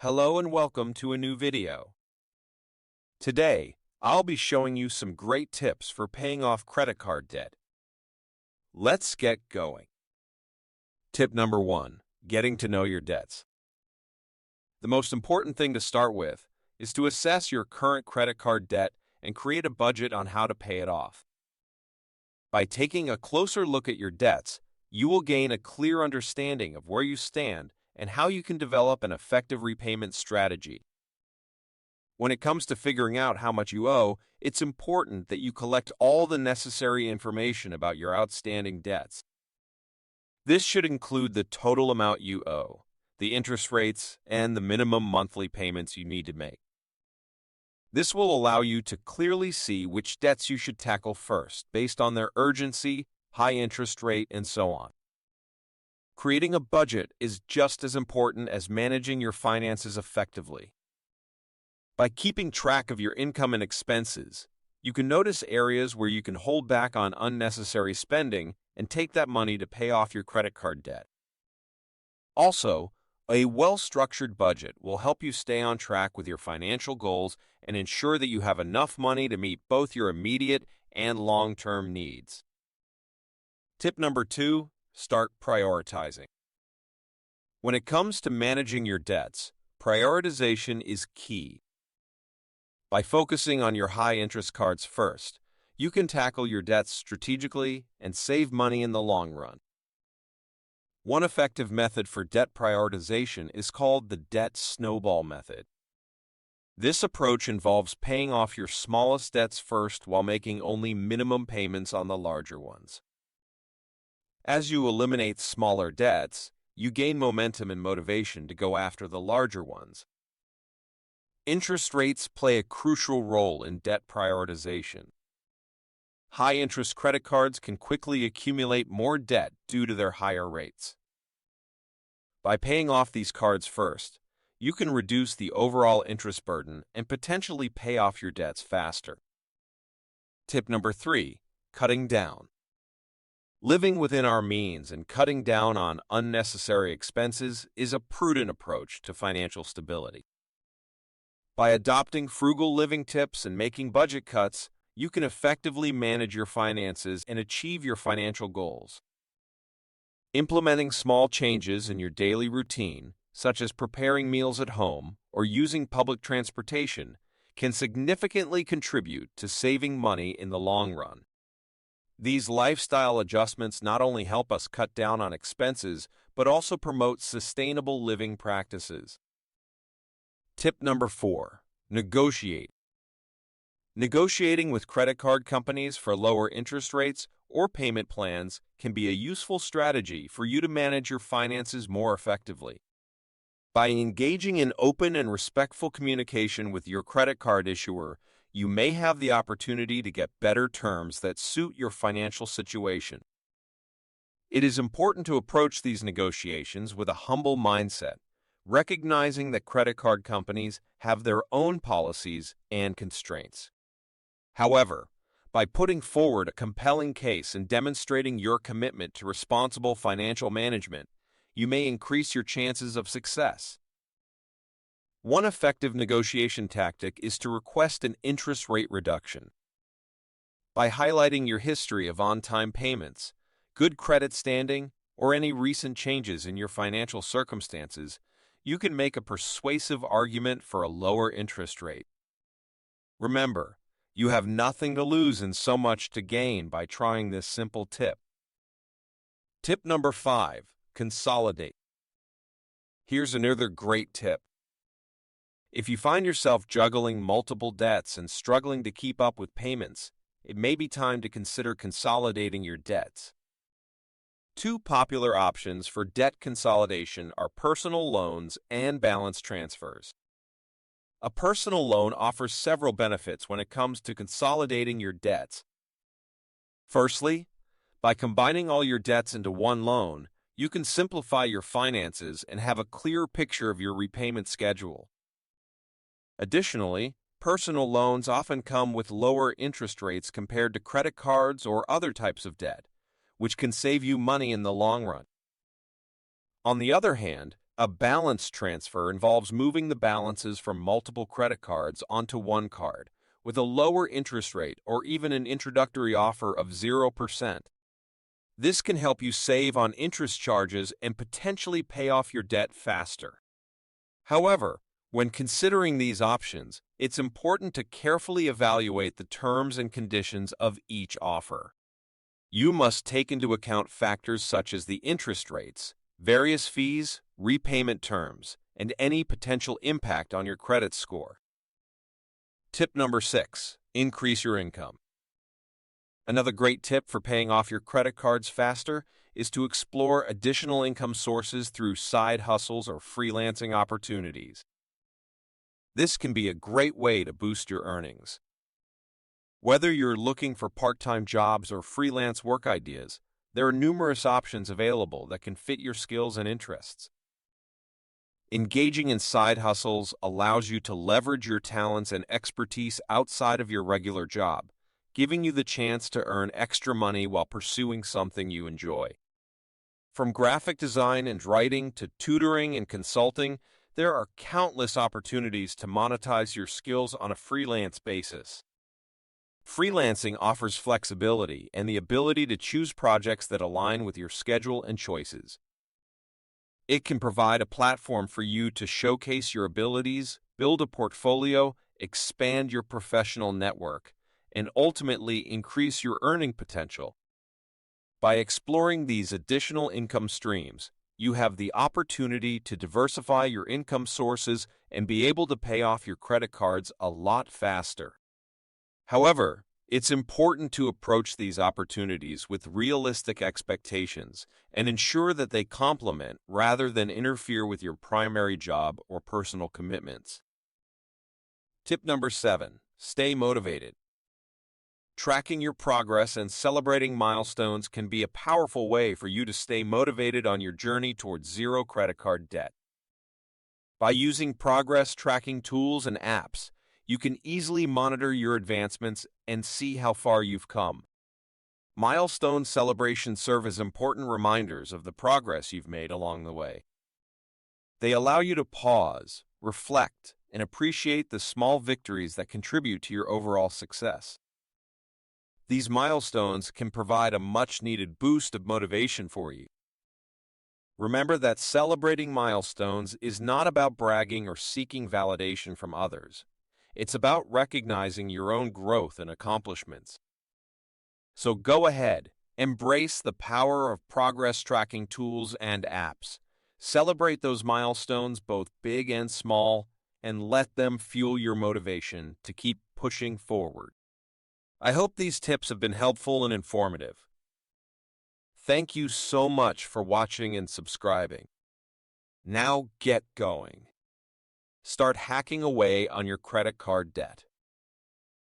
Hello and welcome to a new video. Today, I'll be showing you some great tips for paying off credit card debt. Let's get going. Tip number 1. Getting to know your debts. The most important thing to start with is to assess your current credit card debt and create a budget on how to pay it off. By taking a closer look at your debts, you will gain a clear understanding of where you stand and how you can develop an effective repayment strategy. When it comes to figuring out how much you owe, it's important that you collect all the necessary information about your outstanding debts. This should include the total amount you owe, the interest rates, and the minimum monthly payments you need to make. This will allow you to clearly see which debts you should tackle first, based on their urgency, high interest rate, and so on. Creating a budget is just as important as managing your finances effectively. By keeping track of your income and expenses, you can notice areas where you can hold back on unnecessary spending and take that money to pay off your credit card debt. Also, a well-structured budget will help you stay on track with your financial goals and ensure that you have enough money to meet both your immediate and long-term needs. Tip number 2. Start prioritizing. When it comes to managing your debts, prioritization is key. By focusing on your high-interest cards first, you can tackle your debts strategically and save money in the long run. One effective method for debt prioritization is called the debt snowball method. This approach involves paying off your smallest debts first while making only minimum payments on the larger ones. As you eliminate smaller debts, you gain momentum and motivation to go after the larger ones. Interest rates play a crucial role in debt prioritization. High-interest credit cards can quickly accumulate more debt due to their higher rates. By paying off these cards first, you can reduce the overall interest burden and potentially pay off your debts faster. Tip number 3. Cutting down. Living within our means and cutting down on unnecessary expenses is a prudent approach to financial stability. By adopting frugal living tips and making budget cuts, you can effectively manage your finances and achieve your financial goals. Implementing small changes in your daily routine, such as preparing meals at home or using public transportation, can significantly contribute to saving money in the long run. These lifestyle adjustments not only help us cut down on expenses, but also promote sustainable living practices. Tip number 4. Negotiate. Negotiating with credit card companies for lower interest rates or payment plans can be a useful strategy for you to manage your finances more effectively. By engaging in open and respectful communication with your credit card issuer, you may have the opportunity to get better terms that suit your financial situation. It is important to approach these negotiations with a humble mindset, recognizing that credit card companies have their own policies and constraints. However, by putting forward a compelling case and demonstrating your commitment to responsible financial management, you may increase your chances of success. One effective negotiation tactic is to request an interest rate reduction. By highlighting your history of on-time payments, good credit standing, or any recent changes in your financial circumstances, you can make a persuasive argument for a lower interest rate. Remember, you have nothing to lose and so much to gain by trying this simple tip. Tip number 5. Consolidate. Here's another great tip. If you find yourself juggling multiple debts and struggling to keep up with payments, it may be time to consider consolidating your debts. Two popular options for debt consolidation are personal loans and balance transfers. A personal loan offers several benefits when it comes to consolidating your debts. Firstly, by combining all your debts into one loan, you can simplify your finances and have a clear picture of your repayment schedule. Additionally, personal loans often come with lower interest rates compared to credit cards or other types of debt, which can save you money in the long run. On the other hand, A balance transfer involves moving the balances from multiple credit cards onto one card, with a lower interest rate or even an introductory offer of 0%. This can help you save on interest charges and potentially pay off your debt faster. However, when considering these options, it's important to carefully evaluate the terms and conditions of each offer. You must take into account factors such as the interest rates, various fees, repayment terms, and any potential impact on your credit score. Tip number 6. Increase your income. Another great tip for paying off your credit cards faster is to explore additional income sources through side hustles or freelancing opportunities. This can be a great way to boost your earnings. Whether you're looking for part-time jobs or freelance work ideas, there are numerous options available that can fit your skills and interests. Engaging in side hustles allows you to leverage your talents and expertise outside of your regular job, giving you the chance to earn extra money while pursuing something you enjoy. From graphic design and writing to tutoring and consulting, there are countless opportunities to monetize your skills on a freelance basis. Freelancing offers flexibility and the ability to choose projects that align with your schedule and choices. It can provide a platform for you to showcase your abilities, build a portfolio, expand your professional network, and ultimately increase your earning potential. By exploring these additional income streams, you have the opportunity to diversify your income sources and be able to pay off your credit cards a lot faster. However, it's important to approach these opportunities with realistic expectations and ensure that they complement rather than interfere with your primary job or personal commitments. Tip number 7. Stay motivated. Tracking your progress and celebrating milestones can be a powerful way for you to stay motivated on your journey towards zero credit card debt. By using progress tracking tools and apps, you can easily monitor your advancements and see how far you've come. Milestone celebrations serve as important reminders of the progress you've made along the way. They allow you to pause, reflect, and appreciate the small victories that contribute to your overall success. These milestones can provide a much-needed boost of motivation for you. Remember that celebrating milestones is not about bragging or seeking validation from others. It's about recognizing your own growth and accomplishments. So go ahead, embrace the power of progress tracking tools and apps. Celebrate those milestones, both big and small, and let them fuel your motivation to keep pushing forward. I hope these tips have been helpful and informative. Thank you so much for watching and subscribing. Now get going. Start hacking away on your credit card debt.